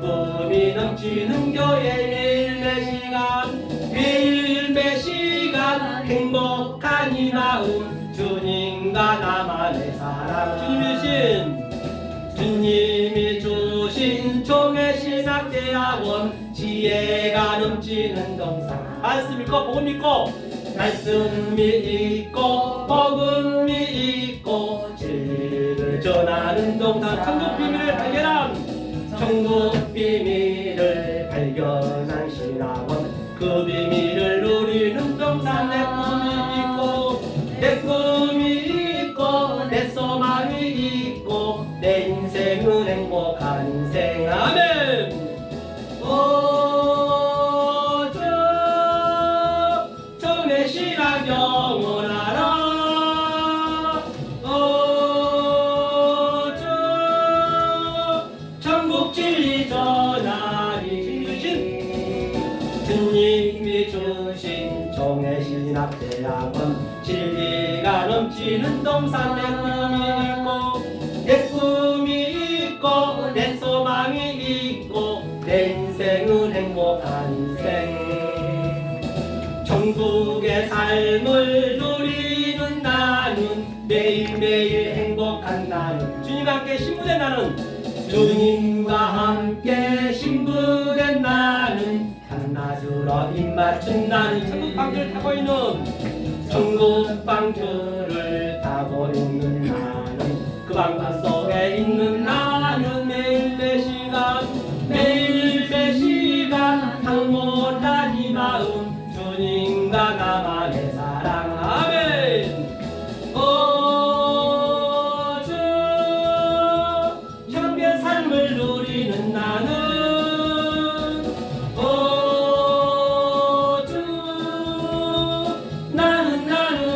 꿈이 넘치는 교회 매일 매 시간 행복한 이 마음 주님과 나만의 사랑 주님이 주신 종의 신학대학원 지혜가 넘치는 동산 말씀 읽고 복음 읽고 말씀이 있고 복음이 있고 진리를 전하는 동산 천국 비밀을 발견한 신학원 그 비밀을 누리는 동산 내 꿈이 있고 내 소망이 있고 내 인생은 행복한 인생 아멘. 종의 신학 영원하라 천국 진리 전하리 주님이 주신 종의 신학 대학원 진리가 넘치는 동산 내 꿈이 있고 내 소망이 있고 내 인생은 행복한 인생 천국의 삶을 누리는 나는 매일매일 행복한 나는 주님과 함께 신부된 나는 주님과 함께 신부된 나는 한낮으로 입맞춘 나는 천국방주를 타고 있는 천국방주를 타고 있는 나는 그 방주 속에 있는 나는 매일 매 시간 항못한 이 마음 주님과 나만의 사랑 아멘. 주 형의 삶을 누리는 나는 주 나는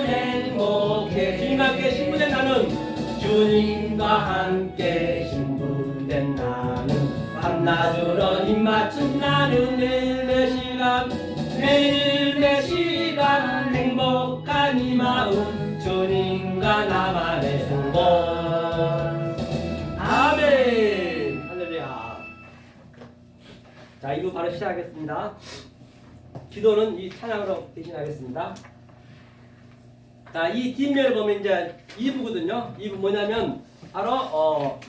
행복해 주님과 함께 신부된 나는 주님과 함께 신부된 나는 밤낮으로 입맞춘 나는 매일 매 시간 행복한 이 마음 주님과 나만의 행복 아멘. 할렐루야. 자, 이거 바로 시작하겠습니다. 기도는 이 찬양으로 대신하겠습니다. 자, 이 뒷면을 보면 이제 2부거든요. 2부 뭐냐면 바로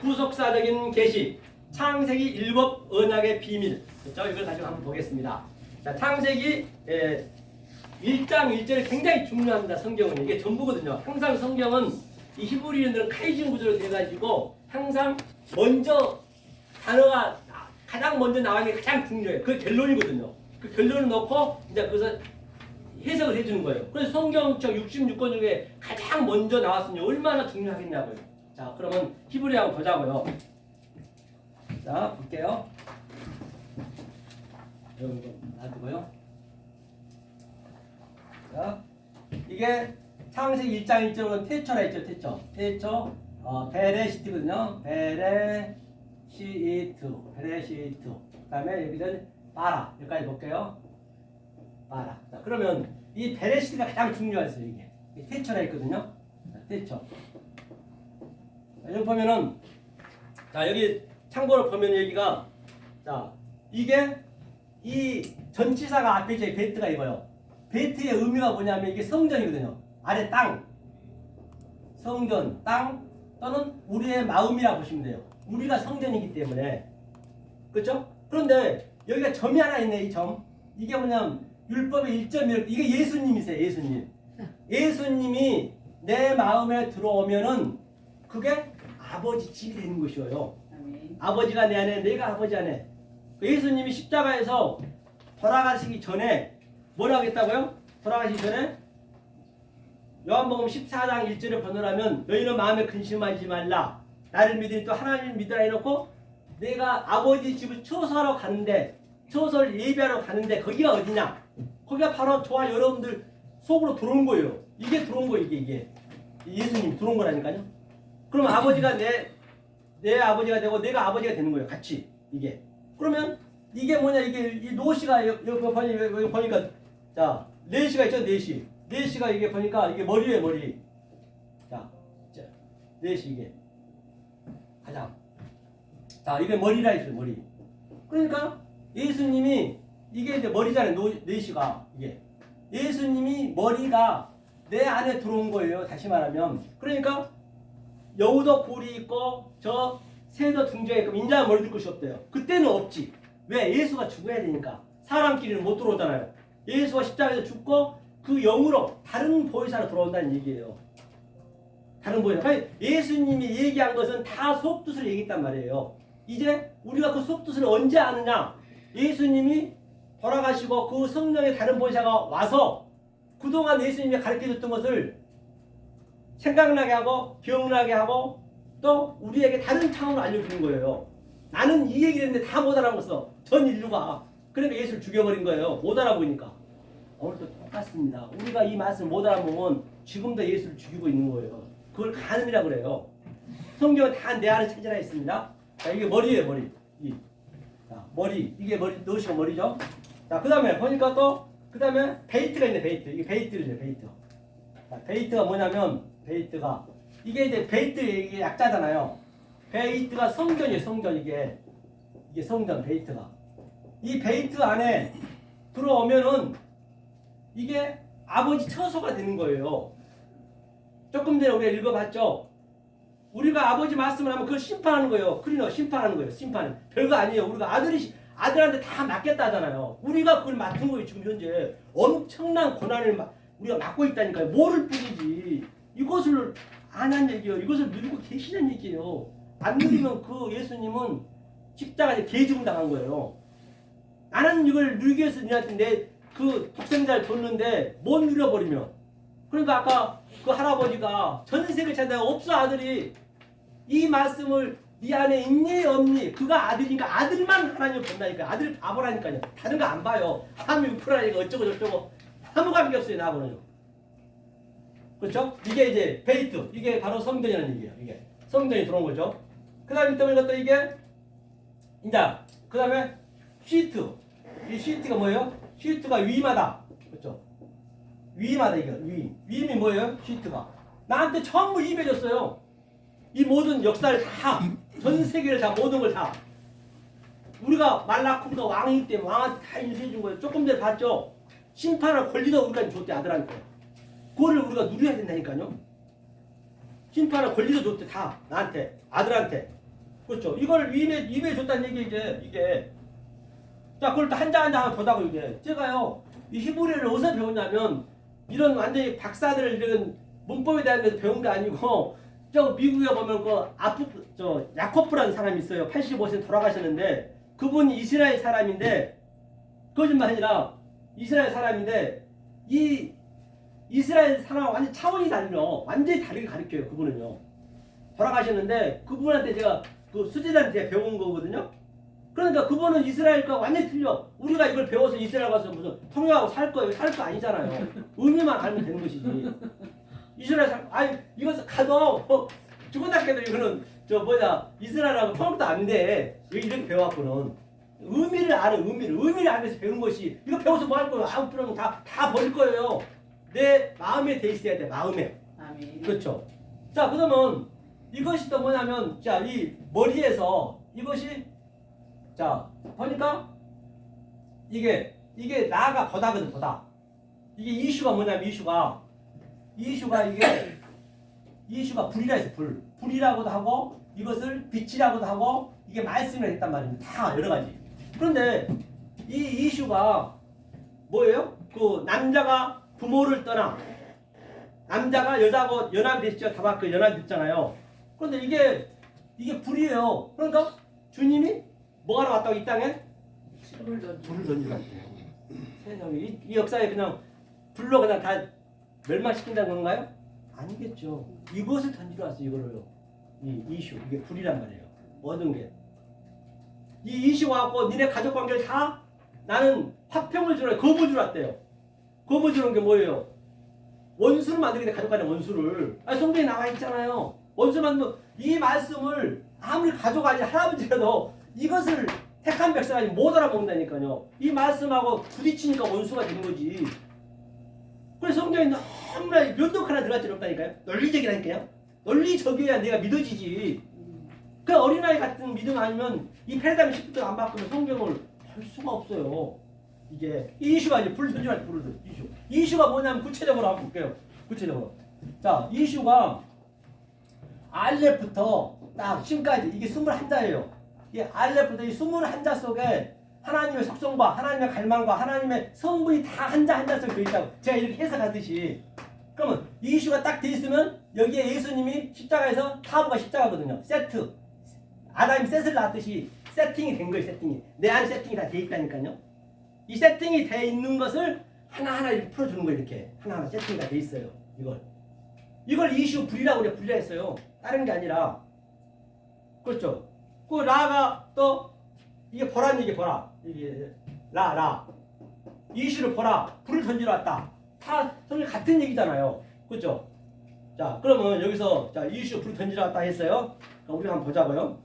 구속사적인 계시 창세기 일곱 언약의 비밀 그렇죠? 이걸 다시 한번 보겠습니다. 자, 창세기 1장 1절이 굉장히 중요합니다. 성경은 이게 전부거든요. 항상 성경은 이 히브리인들은 카이징 구조로 돼가지고 항상 먼저 단어가 가장 먼저 나가는 게 가장 중요해요. 그게 결론이거든요. 그 결론을 넣고 이제 그래서 해석을 해주는 거예요. 그래서 성경책 66권 중에 가장 먼저 나왔으니 얼마나 중요하겠냐고요. 자, 그러면 히브리하고 보자고요. 자, 볼게요. 이거 놔두고요. 자, 이게 창세기 1장 1절은 태초라 했죠. 태초 베레시트거든요. 베레시트. 그 다음에 여기는 바라. 여기까지 볼게요. 바라. 자, 그러면 이 베레시트가 가장 중요했어요. 이게 태초라 했거든요. 태초. 여기 보면은 자, 여기 참고로 보면 여기가 자, 이게 이 전치사가 앞에 이제 베트가 이거요. 베트의 의미가 뭐냐면 이게 성전이거든요. 아래 땅. 성전, 땅 또는 우리의 마음이라 보시면 돼요. 우리가 성전이기 때문에. 그렇죠? 그런데 여기가 점이 하나 있네. 이 점. 이게 뭐냐면 율법의 1.1 이게 예수님이세요. 예수님이 내 마음에 들어오면은 그게 아버지 집이 되는 것이에요. 아버지가 내 안에 내가 아버지 안에. 예수님이 십자가에서 돌아가시기 전에 뭐라고 했다고요? 돌아가시기 전에 요한복음 14장 1절에 번호라면 너희는 마음에 근심하지 말라. 나를 믿으니 또 하나님을 믿으라 해놓고 내가 아버지 집을 초소하러 가는데 초소를 예배하러 가는데 거기가 어디냐? 거기가 바로 저와 여러분들 속으로 들어온 거예요. 이게 들어온 거예요. 이게 예수님이 들어온 거라니까요. 그럼 아버지가 내 아버지가 되고 내가 아버지가 되는 거예요. 같이 이게. 그러면 이게 뭐냐? 이게 이 노시가 여기 보니까 자 4시가 있죠. 4시. 4시가 이게 보니까 이게 머리예요. 머리. 자 4시 이게 가장. 자 이게 머리라 했어요. 머리. 그러니까 예수님이 이게 이제 머리잖아요. 내시가 이게 예수님이 머리가 내 안에 들어온 거예요. 다시 말하면 그러니까 여우도 볼이 있고 저 새도 등장에 있고 인자는 머리 들 것이 없대요. 그때는 없지. 왜? 예수가 죽어야 되니까 사람끼리는 못 들어오잖아요. 예수가 십자가에서 죽고 그 영으로 다른 보혜사로 들어온다는 얘기예요. 다른 보혜사. 그러니까 예수님이 얘기한 것은 다 속뜻을 얘기했단 말이에요. 이제 우리가 그 속뜻을 언제 아느냐? 예수님이 돌아가시고 그 성령의 다른 보혜사가 와서 그동안 예수님이 가르쳐줬던 것을 생각나게 하고 기억나게 하고 또 우리에게 다른 차원으로 알려주는 거예요. 나는 이 얘기를 했는데 다 못 알아먹었어. 전 인류가. 그러니까 예수를 죽여버린 거예요. 못 알아보니까. 오늘도 똑같습니다. 우리가 이 말씀을 못 알아보면 지금도 예수를 죽이고 있는 거예요. 그걸 간음이라고 그래요. 성경은 다 내 안에 찾아나 있습니다. 자, 이게 머리예요, 머리. 자, 머리. 이게 머리, 넣으시고 머리죠. 자, 그 다음에 보니까 또, 그 다음에 베이트가 있네, 베이트. 이게 베이트죠, 베이트. 자, 베이트가 뭐냐면, 베이트가. 이게 이제 베이트, 이게 약자잖아요. 베이트가 성전이에요, 성전. 이게 성전, 베이트가. 이 베이트 안에 들어오면은, 이게 아버지 처소가 되는 거예요. 조금 전에 우리가 읽어봤죠? 우리가 아버지 말씀을 하면 그걸 심판하는 거예요. 크리너 심판하는 거예요. 심판. 별거 아니에요. 우리가 아들한테 다 맡겠다 하잖아요. 우리가 그걸 맡은 거예요. 지금 현재 엄청난 고난을 우리가 맡고 있다니까요. 뭐를 뿌리지. 이것을 안 한 얘기예요. 이것을 누리고 계시는 얘기예요. 안 누리면 그 예수님은 십자가에 개죽음 당한 거예요. 나는 이걸 누리기 위해서 니한테 내 그 독생자를 줬는데 못 누려버리면. 그러니까 아까 그 할아버지가 전 세계 찾아가 없어 아들이 이 말씀을 네 안에 있니 없니 그가 아들이니까 아들만 하나님 본다니까 아들 바보라니까요. 다른 거 안 봐요. 하나님 우프라니까 어쩌고 저쩌고 아무 관계 없어요 나하고는요. 그렇죠? 이게 이제 베이트 이게 바로 성전이라는 얘기예요. 이게 성전이 들어온 거죠. 그 다음에 또 이게 이제 그 다음에 시트 이 시트가 뭐예요? 시트가 위임하다 그렇죠? 위임하다 이거 위임이 뭐예요? 시트가 나한테 전부 위임해줬어요. 이 모든 역사를 다 전 세계를 다 모든 걸 다 우리가 말라쿰도 왕이기 때문에 왕한테 다 인수해준 거예요. 조금 전에 봤죠? 심판할 권리도 우리가 줬대 아들한테. 그거를 우리가 누려야 된다니까요. 심판할 권리도 줬대 다 나한테 아들한테. 그렇죠? 이걸 위임해 줬다는 얘기 이게 자 그걸 또 한 장 한 장 보다고 이게 제가요 이 히브리어를 어디서 배웠냐면 이런 완전히 박사들 이런 문법에 대한 데서 배운 게 아니고 저 미국에 보면 저 야코프라는 사람이 있어요. 85세 돌아가셨는데 그분이 이스라엘 사람인데 거짓말 아니라 이스라엘 사람인데 이 이스라엘 사람하고 완전 차원이 달려 완전히 다르게 가르쳐요. 그분은요 돌아가셨는데 그분한테 제가 그 수제자한테 배운 거거든요. 그러니까 그분은 이스라엘과 완전히 틀려. 우리가 이걸 배워서 이스라엘 가서 무슨 통역하고 살 거 아니잖아요. 의미만 알면 되는 것이지. 이스라엘 아니 이것을 가도 죽었다 깨도 이거는 이스라엘하고 통역도 안 돼. 이렇게 배워갖고는 의미를 알면서 배우는 것이 이거 배워서 뭐 할 거예요? 아무 필요 없는 다 버릴 거예요. 내 마음에 돼 있어야 돼. 마음에. 아멘. 그렇죠. 자 그러면 이것이 또 뭐냐면 자 이 머리에서 이것이 자 보니까 이게 나가 보다거든 보다. 이게 이슈가 뭐냐면 이슈가 이슈가 불이라 해서 불이라고도 하고 이것을 빛이라고도 하고 이게 말씀을 했단 말입니다. 다 여러 가지. 그런데 이 이슈가 뭐예요? 그 남자가 부모를 떠나 남자가 여자하고 연합됐죠. 다바크 연합됐잖아요. 그런데 이게 불이에요. 그러니까 주님이 뭐하러 왔다고 이 땅에? 불을 던지고 왔대요. 세상에 이 역사에 그냥 불로 그냥 다 멸망시킨다는 건가요? 아니겠죠. 이것을 던지러 왔어요. 이거를요. 이 이슈 이게 불이란 말이에요. 모든 게. 이 이슈 와갖고 니네 가족 관계를 다 나는 화평을 주라 겁을 주러 왔대요. 겁을 주는 게 뭐예요? 원수를 만들게 돼 가족 간의 원수를. 성경에 나와 있잖아요. 원수 만들면 이 말씀을 아무리 가족 아니 할아버지라도 이것을 택한 백성이 못 알아먹는다니까요. 이 말씀하고 부딪히니까 원수가 되는 거지. 그래서 성경에 너무나 면도크 하나 들어갈 줄 없다니까요. 논리적이라니까요. 논리적이어야 내가 믿어지지. 그 어린아이 같은 믿음 아니면 이 패러다임 시프트 안 바꾸면 성경을 할 수가 없어요. 이게 이슈가 이제 불 던지할 불을 이슈. 이슈가 뭐냐면 구체적으로 한번 볼게요. 구체적으로. 자, 이슈가 알렙부터 딱 지금까지 이게 21자예요. 이 알렙부터 이 21자 속에 하나님의 속성과 하나님의 갈망과 하나님의 성분이 다 한자 한자 속에 들어있다고 제가 이렇게 해석하듯이. 그러면 이 이슈가 딱 돼 있으면 여기에 예수님이 십자가에서 타부가 십자가거든요. 세트. 아담이 셋을 낳았듯이 세팅이 된 거예요. 세팅이. 내 안에 세팅이 다 돼 있다니까요. 이 세팅이 돼 있는 것을 하나하나 이렇게 풀어주는 거예요. 이렇게 하나하나 세팅이 다 돼 있어요. 이걸 이슈 불이라고 그래. 불이라 했어요. 다른 게 아니라. 그렇죠. 그 라가 또 이게 보라는 얘기 보라. 이게 라. 이슈를 보라. 불을 던지러 왔다. 다 성경 같은 얘기잖아요. 그렇죠? 자, 그러면 여기서 자, 이슈 불을 던지러 왔다 했어요. 그럼 우리 한번 보자고요.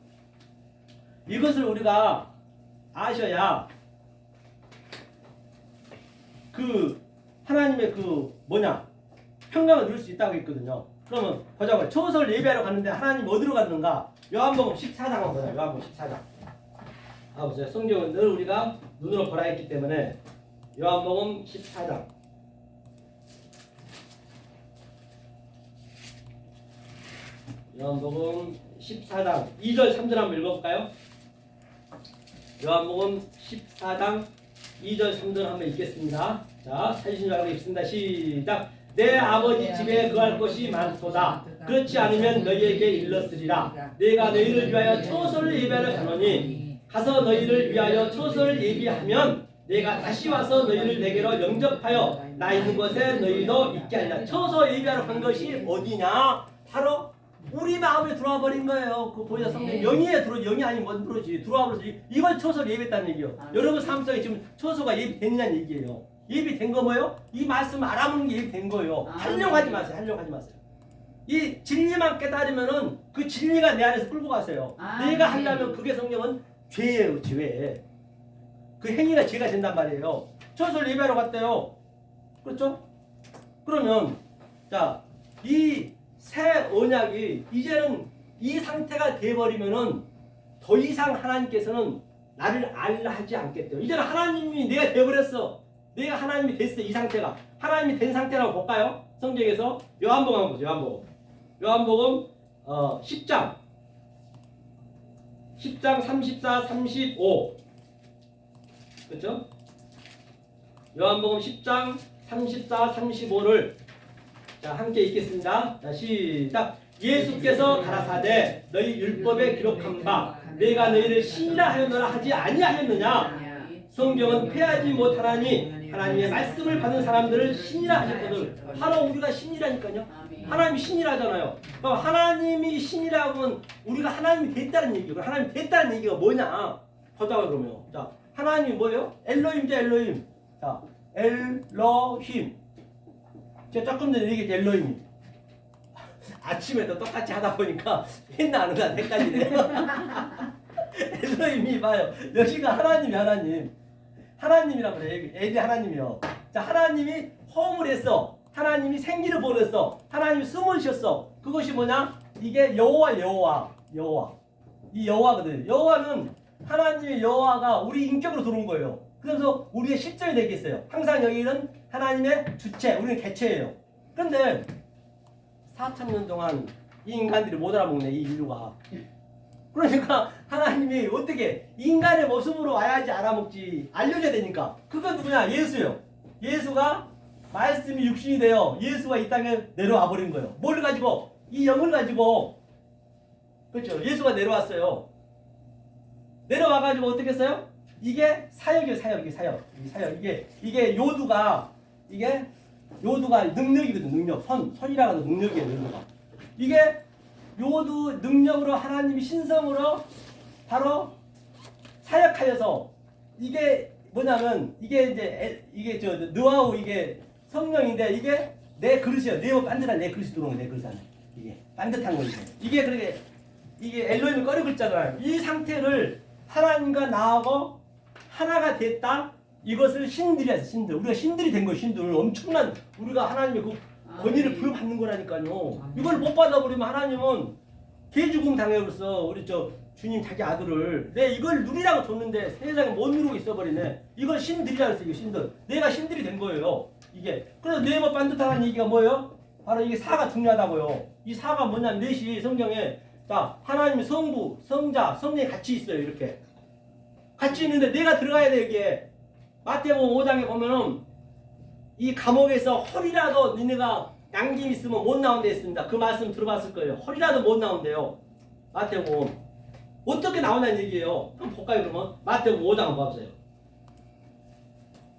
이것을 우리가 아셔야 그 하나님의 그 뭐냐 평강을 누릴 수 있다고 했거든요. 그러면 보자고요. 초설 예배하러 갔는데 하나님 어디로 갔는가? 요한복음 14장 한번 보자. 요한복음 14장. 아, 보세요. 성경은 늘 우리가 눈으로 보라 했기 때문에 요한복음 14장. 요한복음 14장 2절 3절 한번 읽어볼까요? 요한복음 14장 2절 3절 한번 읽겠습니다. 자, 찾으신 줄 알고 읽습니다. 시작. 내 아버지 집에 거할 것이 많도다. 그렇지 않으면 너희에게 일렀으리라. 내가 너희를 위하여 초소를 예비하러 가노니 가서 너희를 위하여 초소를 예비하면 내가 다시 와서 너희를 내게로 영접하여 나 있는 곳에 너희도 있게 하리라. 초소 예비하러 간 것이 어디냐? 바로 우리 마음에 들어와 버린 거예요. 그 보이자 성령 영이에 들어 영이 아니면 뭔 들어오지 들어와 버려서 이걸 초소를 예비했다는 얘기예요. 여러분 삶 속에 지금 초소가 예비됐냐는 얘기예요. 예비된 거 뭐예요? 이 말씀 알아보는 게 예비된 거예요. 하려고 하지 마세요. 하려고 하지 마세요. 이 진리만 깨달으면은 그 진리가 내 안에서 끌고 가세요. 내가 하려면 그게 성령은 죄예요. 죄. 그 행위가 죄가 된단 말이에요. 초소를 예배하러 갔대요. 그렇죠? 그러면 자, 이 새 언약이 이제는 이 상태가 돼버리면은 더 이상 하나님께서는 나를 알라 하지 않겠대요. 이제는 하나님이 내가 돼버렸어. 내가 하나님이 됐어. 이 상태가 하나님이 된 상태라고 볼까요? 성경에서 요한복음 한번 보죠. 요한복음 10장 34, 35 그렇죠? 요한복음 10장 34, 35를 자, 함께 읽겠습니다. 자, 시작. 예수께서 가라사대 너희 율법에 기록한 바 내가 너희를 신이라 하였노라 하지 아니하였느냐? 성경은 패하지 못하나니 하나님의 말씀을 받은 사람들을 신이라 하셨거든. 바로 우리가 신이라니까요. 하나님이 신이라잖아요. 그럼 하나님이 신이라고 하면 우리가 하나님이 됐다는 얘기고 하나님이 됐다는 얘기가 뭐냐? 보자고 그러면. 자, 하나님이 뭐예요? 엘로힘이죠, 엘로힘. 자, 엘로힘. 제가 조금 전에 얘기했죠, 엘로힘이. 아침에도 똑같이 하다 보니까 했나 안 했나 헷갈리네요. 엘로힘이 봐요. 여기가 하나님이라고 그래요. 애들 하나님이요. 자, 하나님이 호흡을 했어. 하나님이 생기를 보냈어. 하나님이 숨을 쉬었어. 그것이 뭐냐? 이게 여호와. 이 여호와거든요. 여호와는 하나님의 여호와가 우리 인격으로 들어온 거예요. 그래서 우리의 실존이 되겠어요. 항상 여기는 하나님의 주체, 우리는 개체예요. 그런데 4,000년 동안 이 인간들이 못 알아먹네, 이 인류가. 그러니까 하나님이 어떻게 인간의 모습으로 와야지 알아먹지, 알려줘야 되니까. 그건 누구냐? 예수예요. 예수가 말씀이 육신이 되어 예수가 이 땅에 내려와 버린 거예요. 뭘 가지고? 이 영을 가지고. 그렇죠? 예수가 내려왔어요. 내려와가지고 어떻게 했어요? 이게 사역이에요, 사역. 이게 요두가 능력이거든, 능력. 선이라고 해도 능력이에요, 요두가. 이게 요두 능력으로 하나님이 신성으로 바로 사역하여서 이게 뭐냐면 이게 저 느와우 이게 성령인데 이게 내 그릇이에요. 내 반듯한 내 그릇이 들어오는 내 그릇 안에 이게 반듯한 거죠. 이게 그렇게 이게 엘로힘을 꺼리 글자잖아요. 이 상태를 하나님과 나하고 하나가 됐다. 이것을 신들이 해서 신들. 우리가 신들이 된 거예요. 신들. 엄청난 우리가 하나님의 그 권위를 부여받는 거라니까요. 이걸 못 받아버리면 하나님은 개죽음 당해로서 우리 저 주님 자기 아들을 내 이걸 누리라고 줬는데 세상에 못 누르고 있어버리네. 이걸 신들이라 그랬어. 이거 신들. 내가 신들이 된 거예요. 이게. 그래서 네모 반듯하다는 얘기가 뭐예요? 바로 이게 사가 중요하다고요. 이 사가 뭐냐면 넷이 성경에 자 하나님이 성부, 성자, 성령이 같이 있어요. 이렇게 같이 있는데 내가 들어가야 돼. 이게 마태복음 5장에 보면은 이 감옥에서 헐이라도 니네가 양심 있으면 못 나온다 했습니다. 그 말씀 들어봤을 거예요. 헐이라도 못 나온대요. 마태복음 어떻게 나오냐는 얘기예요. 한번 볼까요 그러면? 마태복음 5장 한번 봐보세요.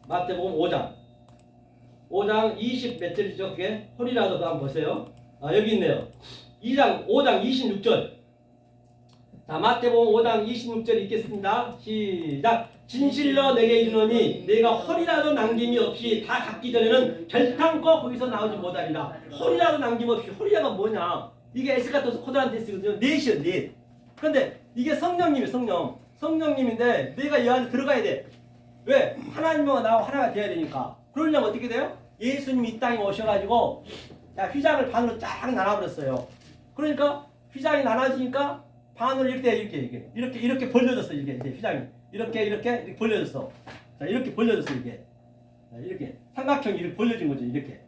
마태복음 5장 20 몇 절이죠? 그게 헐이라도 한번 보세요. 여기 있네요. 5장 26절. 자, 마태복음 5장 26절 읽겠습니다. 시작. 진실로 내게 이르노니 내가 헐이라도 남김이 없이 다 갚기 전에는 결탄코 거기서 나오지 못하리라. 헐이라도 남김없이. 헐이라가 뭐냐? 이게 에스카토스 코드란테스거든요. 넷이요, 넷. 그런데 이게 성령님이 성령님인데 내가 이 안에 들어가야 돼. 왜? 하나님과 나하고 하나가 돼야 되니까. 그러려면 어떻게 돼요? 예수님이 이 땅에 오셔가지고 자, 휘장을 반으로 쫙 나눠버렸어요. 그러니까 휘장이 나눠지니까 반으로 이렇게 벌려졌어. 이게 휘장이 이렇게 벌려졌어. 자, 이렇게 벌려졌어. 이게 자, 이렇게 삼각형이 이렇게 벌려진 거죠. 이렇게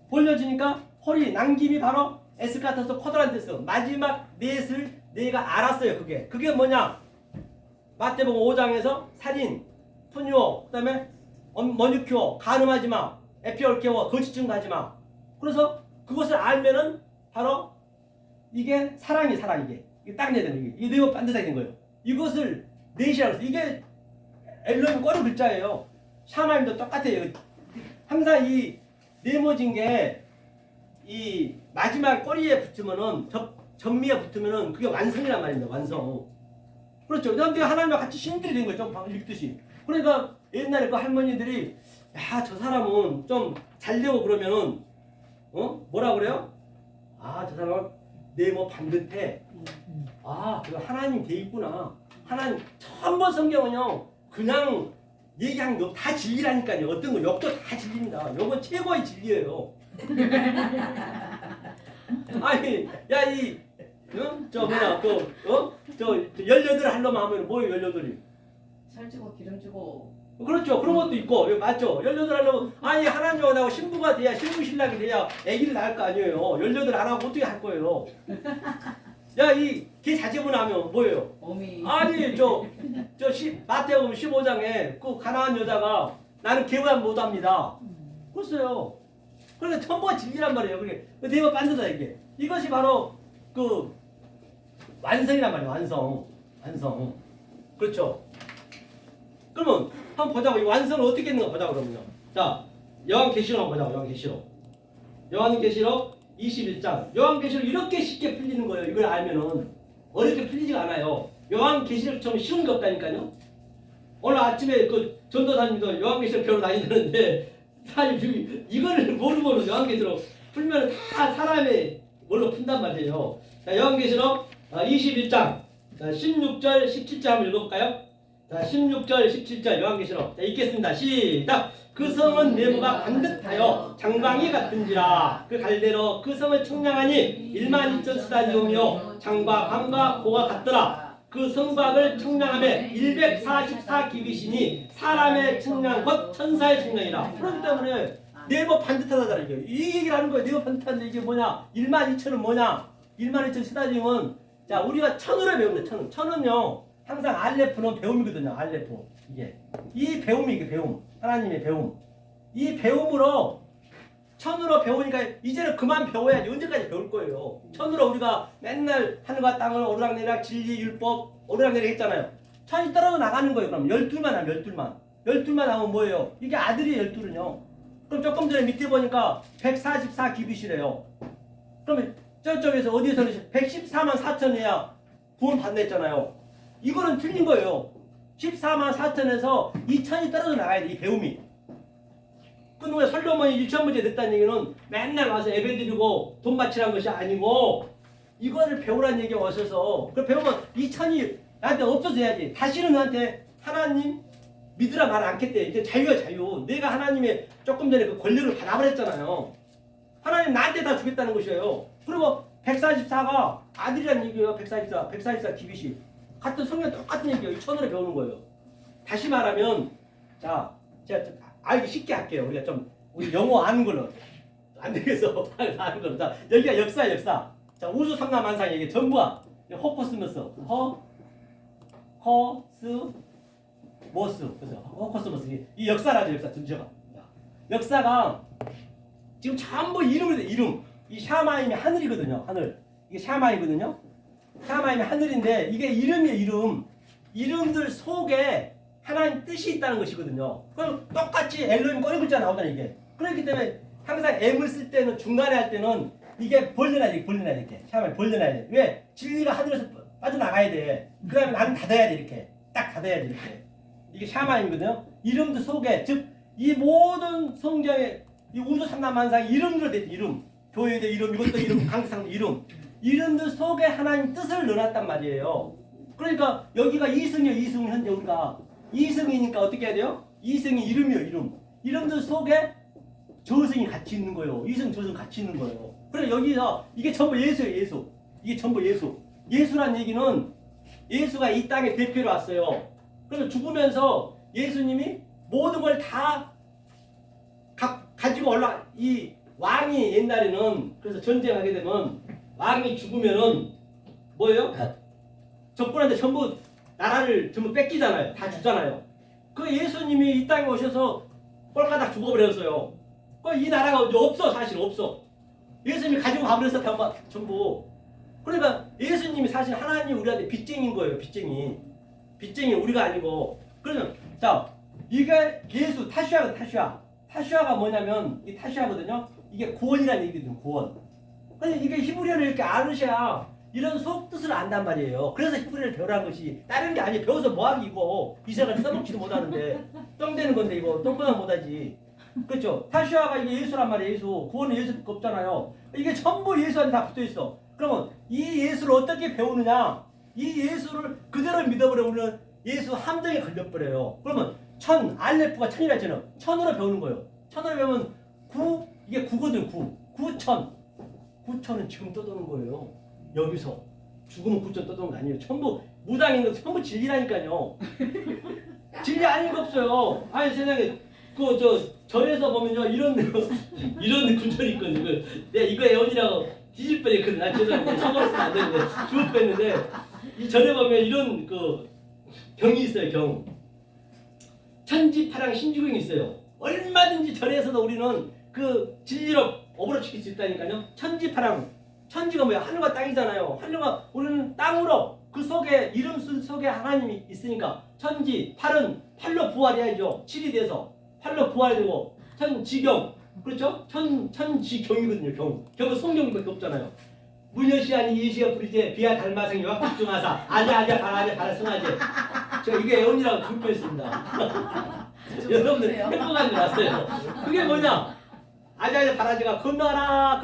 벌려지니까 홀이 남김이 바로 에스카토스 쿼드란테스 마지막 넷을 내가 알았어요. 그게 뭐냐? 마태복음 5장에서 살인, 푸뉴오, 그다음에 머니큐어, 간음하지 마, 에피올케워, 거짓 증거하지 마. 그래서 그것을 알면은 바로 이게 사랑이 이게 딱 내야 되는 이게 네모 반듯하게 된 거예요. 이것을 넷이라고 해서 이게 엘로힘 꼬리 글자예요. 샤마임도 똑같아요. 항상 이 네모진 게 이 마지막 꼬리에 붙으면은 전미에 붙으면은 그게 완성이란 말입니다. 완성. 그렇죠. 그런데 하나님과 같이 신들이 된 거죠. 방금 읽듯이. 그러니까 옛날에 그 할머니들이 야, 저 사람은 좀 잘되고 그러면은 뭐라 그래요? 아, 저 사람은 네모 반듯해. 아, 그 하나님 돼 있구나. 하나님 전부 성경은요 그냥 얘기하는 거 다 진리라니까요. 어떤 거 욕도 다 진리입니다. 요건 최고의 진리예요. 아니, 야, 저 18 할려면 하면 뭐예요, 18이? 살찌고 기름지고. 그렇죠. 그런 것도 있고, 맞죠? 18 하려면, 아니, 하나님하고 나하고 신부가 돼야, 신부 신랑이 돼야 아기를 낳을 거 아니에요. 18 안 하고 어떻게 할 거예요? 야, 걔 자제분 하면 뭐예요? 어미. 아니, 마태복음 15장에 그 가나안 여자가 나는 계산 못 합니다. 그랬어요. 그러니까 전부가 진리란 말이에요. 그게 네모 반듯하다 이게. 이것이 바로 그 완성이란 말이에요. 완성. 그렇죠. 그러면 한번 보자고. 이 완성을 어떻게 했는가 보자고 그러면요. 자, 요한계시록 한번 보자고. 요한계시록 21장. 요한계시록 이렇게 쉽게 풀리는 거예요. 이걸 알면은 어렵게 풀리지가 않아요. 요한계시록처럼 쉬운 게 없다니까요. 오늘 아침에 그 전도사님도 요한계시록 배우러 다니는데 사실 이거를 모르고는 요한계시록 풀면 다 사람의 뭘로 푼단 말이에요. 자, 요한계시록 21장 자, 16절 17절 한번 읽어볼까요? 자, 16절 17절 요한계시록. 자, 읽겠습니다. 시작. 그 성은 네모가 반듯하여 장광이 같은지라. 그 갈대로 그 성을 청량하니 12,000 스타디움이요 장과 광과 고가 같더라. 그 성곽을 청량함에 144 기비시니 사람의 청량 곧 천사의 청량이라. 그렇기 때문에 네모 반듯하다잖아. 이게 이 얘기를 하는 거예요. 네모 반듯한데 이게 뭐냐? 12,000은 뭐냐? 12,000 스타디움은 자, 우리가 천으로 배웁니다. 천은요 항상 알레프는 배움이거든요. 알레프. 이게 이 배움이 이게 배움. 하나님의 배움. 이 배움으로 천으로 배우니까 이제는 그만 배워야지. 언제까지 배울 거예요. 천으로 우리가 맨날 하늘과 땅을 오르락내리락 진리 율법 오르락내리락 했잖아요. 천이 떨어져 나가는 거예요. 그럼 12만 하면 12만 하면 뭐예요? 이게 아들이 12는요. 그럼 조금 전에 밑에 보니까 144 기비시래요. 그러면 저쪽에서 어디에서는 114만 4천이야 구원 받나 했잖아요. 이거는 틀린 거예요. 14만 4천에서 2천이 떨어져 나가야 돼. 이 배움이. 그놈의 솔로몬이 1천 문제 냈다는 얘기는 맨날 와서 예배드리고 돈 바치라는 것이 아니고 이거를 배우라는 얘기가 왔어서 그 배우면 2천이 나한테 없어져야지. 다시는 너한테 하나님 믿으라 말 않겠대. 이제 자유야 자유. 내가 하나님의 조금 전에 그 권력을 받아버렸잖아요. 하나님 나한테 다 주겠다는 것이에요. 그리고 144가 아들이란 얘기예요. 144 기빗이 같은 성경 똑같은 얘기예요. 이 천으로 배우는 거예요. 다시 말하면 자 제가 좀 알기 쉽게 할게요. 우리가 좀 우리 영어 아는 걸로 안 되겠어. 아는 걸로. 자 여기가 역사. 자 우주 삼라만상 얘기 전부야. 호코스머스 허스모스 그래서 호코스머스 이 역사라죠. 역사 전체가. 역사가 지금 전부 이름을 돼. 이름. 이 샤마임이 하늘이거든요. 하늘. 이게 샤마임이거든요. 샤마임이 하늘인데 이게 이름이에요. 이름. 이름들 속에 하나님 뜻이 있다는 것이거든요. 그럼 똑같이 엘로힘 꼬리 글자 나오잖아요. 이게. 그렇기 때문에 항상 M을 쓸 때는 중간에 할 때는 이게 벌려놔야 돼. 이렇게. 샤마임 벌려놔야 돼. 왜? 진리가 하늘에서 빠져나가야 돼. 그 다음에 나는 닫아야 돼. 이렇게. 딱 닫아야 돼. 이렇게. 이게 샤마임이거든요. 이름들 속에 즉 이 모든 성경에 이 우주 삼라만상 이름으로 돼. 이름. 교회의 이름, 이것도 이름, 강상도 이름. 이름들 속에 하나님 뜻을 넣어놨단 말이에요. 그러니까 여기가 이승이요. 이승 현재 우리가 이승이니까 어떻게 해야 돼요? 이승이 이름이요. 이름. 이름들 속에 저승이 같이 있는 거예요. 이승, 저승 같이 있는 거예요. 그래 여기서 이게 전부 예수예요. 예수. 이게 전부 예수. 예수란 얘기는 예수가 이 땅에 대표로 왔어요. 그래서 죽으면서 예수님이 모든 걸 다 가지고 이 왕이 옛날에는 그래서 전쟁하게 되면 왕이 죽으면은 뭐예요? 적군한테 전부 나라를 전부 뺏기잖아요. 다 주잖아요. 그 예수님이 이 땅에 오셔서 꼴까닥 죽어버렸어요. 이 나라가 없어. 사실 없어. 예수님이 가지고 가버렸어. 전부. 그러니까 예수님이 사실 하나님 우리한테 빚쟁이인 거예요. 빚쟁이 우리가 아니고. 그러면 자 이게 예수 타슈아가 뭐냐면 이 타슈아거든요. 이게 구원이라는 얘기거든요. 구원. 근데 이게 히브리어를 이렇게 알으셔야 이런 속 뜻을 안단 말이에요. 그래서 히브리어를 배우라는 것이 다른 게 아니에요. 배워서 뭐하기 이거 이세가 써먹지도 못하는데 똥 되는 건데 이거 똥보다 못하지. 그렇죠? 타슈아가 이게 예수란 말이에요. 예수. 구원은 예수밖에 없잖아요. 이게 전부 예수한테 다 붙어있어. 그러면 이 예수를 어떻게 배우느냐? 이 예수를 그대로 믿어버려 우리는 예수 함정에 걸려버려요. 그러면 알레프가 천이라 했잖아요. 천으로 배우는 거예요. 천으로 배우면 이게 구거든. 구천은 지금 떠도는 거예요. 여기서 죽으면 구천 떠도는 거 아니에요. 전부 무당인 거 전부 진리라니까요. 진리 아닌 거 없어요. 아니 세상에 절에서 보면요 이런 구절이 있거든요. 내가 이거 애원이라고 뒤질 뻔했거든. 죄송합니다. 처벌 쓰면 안 되는데 죽을 뻔했는데 이 절에 보면 이런 경이 있어요. 경. 천지파랑 신주경이 있어요. 얼마든지 절에서도 우리는 그 진리로 어그러치킬 수 있다니까요. 천지가 뭐야? 하늘과 땅이잖아요. 하늘과 우리는 땅으로 그 속에 이름 속에 하나님이 있으니까 천지, 팔로 부활해야죠. 7이 돼서 팔로 부활되고 천지경 그렇죠? 천지경이거든요. 경은 성경밖에 없잖아요. 문여시 아니 예시가 부리제 비아 달마생 요약 집중하사 아자 바라 승하제. 제가 이게 애원이라고 준비했습니다. 여러분들 행복한 줄 알았어요. 그게 뭐냐? 아자 바라제가 건너가라.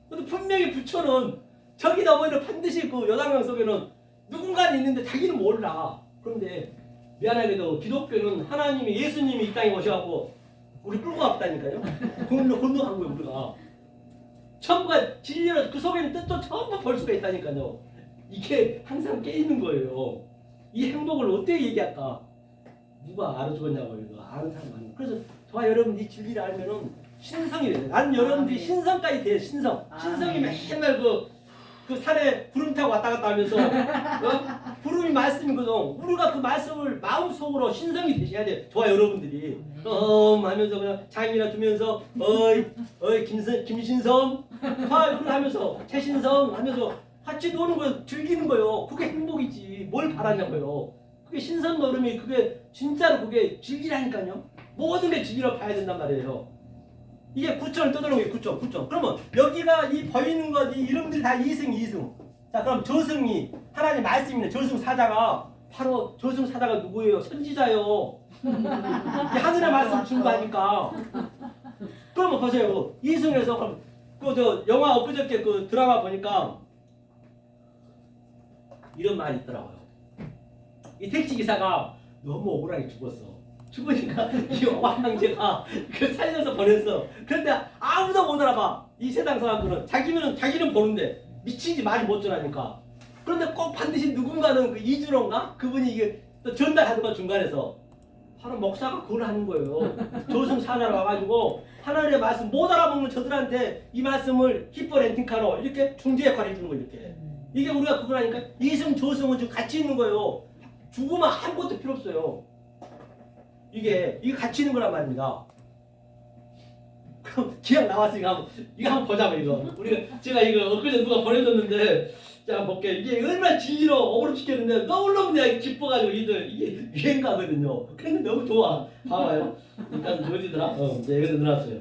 근데 분명히 부처는 저기 너머에는 반드시 그 여당강 속에는 누군가는 있는데 자기는 몰라. 그런데 미안하게도 기독교는 하나님이 예수님이 이 땅에 오셔갖고 우리 끌고 왔다니까요. 건너간 거예요 우리가. 전부가 진리로 그 속에는 뜻도 전부 볼 수가 있다니까요. 이게 항상 깨있는 거예요. 이 행복을 어떻게 얘기할까? 누가 알아주겠냐고 이거 아는 사람 많아요. 그래서 저와 여러분 이 진리를 알면은 신성이 돼요. 나는 여러분들이 신성까지 돼요. 신성이 맨날 그 산에 구름 타고 왔다 갔다 하면서 구름이 말씀이거든. 우리가 그 말씀을 마음속으로 신성이 되셔야 돼요. 저와 여러분들이 하면서 그냥 장이나 두면서 김신성 하면서 최신성 하면서 같이 노는 거 즐기는 거요. 그게 행복이지. 뭘 바라냐고요. 그게 신선 노름이 그게 진짜로 그게 진리라니까요. 모든 게 진리로 봐야 된단 말이에요. 이게 구천을 떠도는 거예요. 구천. 그러면 여기가 이 보이는 것 이 이름들이 다 이승. 자 그럼 저승이 하나님 말씀이네. 저승사자가 바로 저승사자가 누구예요? 선지자요. 이 하늘의 말씀 준 거 아니까. 그러면 보세요. 이승에서 그럼 영화 엊그저께 그 드라마 보니까 이런 말이 있더라고요. 이 택시기사가 너무 억울하게 죽으니까 이 왕제가 그 살려서 보냈어. 그런데 아무도 못 알아봐. 이 세상 사람들은 자기는 보는데 미친지 말이 못 전하니까. 그런데 꼭 반드시 누군가는 그 이준호인가? 그분이 이게 또 전달하더만 중간에서 바로 목사가 그걸 하는 거예요. 조승 사자로 와가지고 하나님의 말씀 못 알아먹는 저들한테 이 말씀을 히퍼렌팅카로 이렇게 중재 역할을 해주는 거예요. 이렇게. 이게 우리가 그걸 하니까 이승 조승은 지금 같이 있는 거예요. 죽으면 아무것도 필요 없어요. 이게 같이 있는 거란 말입니다. 그럼 기억 나왔으니까 이거 한번 보자고 이거. 우리가 제가 이거 엊그제 누가 보내줬는데 자 볼게. 이게 얼마나 진리로 억울시켰는데 너무너무 내가 기뻐가지고 이게 유행가거든요. 근데 너무 좋아. 봐봐요. 일단 어디더라? 이제 여기다 넣어놨어요.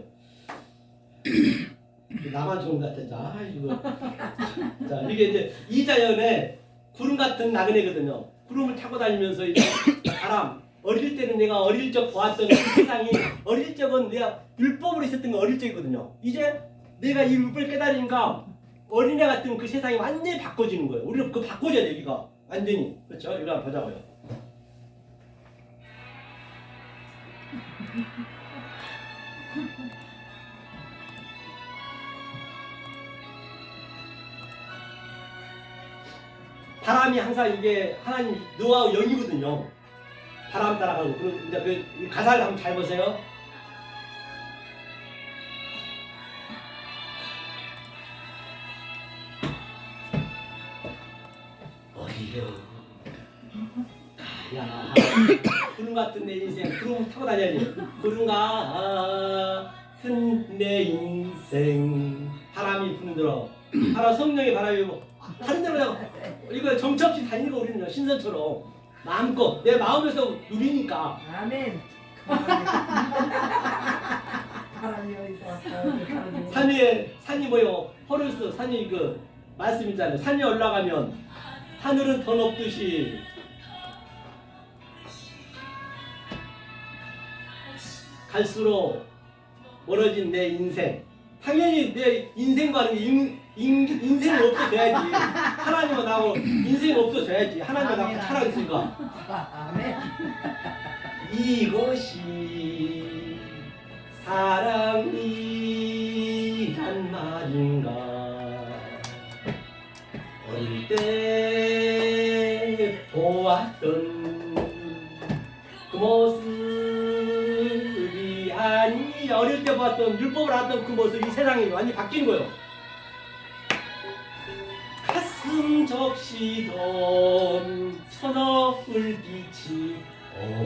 나만 좋은 것 같아. 자, 이거. 자, 이게 이제 이자연의 구름 같은 나그네거든요. 구름을 타고 다니면서 이제 바람. 어릴 때는 내가 어릴 적 보았던 그 세상이 어릴 적은 내가 율법으로 있었던 게 어릴 적이거든요. 이제 내가 이 율법을 깨달으니까 어린애 같은 그 세상이 완전히 바꿔지는 거예요. 우리는 그거 바꿔줘야 돼, 여기가. 완전히. 그렇죠? 이거 한번 보자고요. 바람이 항상 이게 하나님 노아의 영이거든요. 바람 따라가고. 그럼 이제 그 가사를 한번 잘 보세요. 어디로 가야 구름 같은 내 인생. 구름 타고 다녀야지. 구름 같은 내 인생. 바람이 부는 대로. 바로 성령의 바람이 다른 데로 그냥 이거 정처 없이 다니는 거 우리는 신선처럼 마음껏 내 마음에서 누리니까. 아멘. 바람이 어디서 왔어? 산이 뭐요? 호르스 산이 그 말씀 있잖아요. 산이 올라가면 하늘은 더 높듯이 갈수록 멀어진 내 인생. 당연히 내 인생과 인생이 없어져야지. 하나님과 나하고 인생이 없어져야지. 하나님과 나하고 같이 살아있으니까. 아멘. 이것이 사랑이란 말인가. 어릴 때 보았던 그 모습이 아니, 어릴 때 봤던 율법을 알았던 그 모습이 세상이 완전히 바뀐 거예요. 가슴 적시던 천어불빛이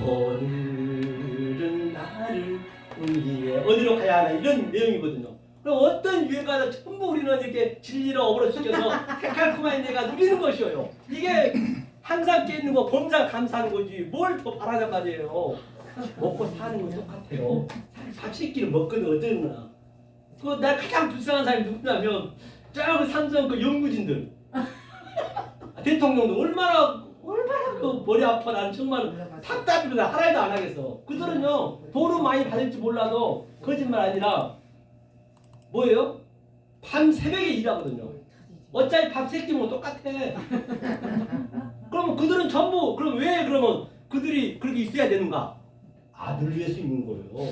오늘은 나를 울리에 어디로 가야 하나, 이런 내용이거든요. 그럼 어떤 유행가도 전부 우리는 이렇게 진리를 어그러시켜서 테칼쿠마인 내가 누리는 것이에요. 이게 항상 깨는 거 범상 감사하는 거지 뭘 더 바라는 말이에요. 먹고 사는 건 똑같아요. 밥 새끼를 먹거든 어쩌나. 나 가장 불쌍한 사람이 누구냐면 저 삼성 그 연구진들. 대통령도 얼마나 그 머리 아파. 나는 정말 답답해서 하나도 안 하겠어. 그들은요 돈은 많이 받을지 몰라도 거짓말 아니라 뭐예요? 밤 새벽에 일하거든요. 어차피 밥 새끼면 똑같아. 그러면 그들은 전부 그럼 왜 그러면 그들이 그렇게 있어야 되는가? 아들 위해서 있는 거예요.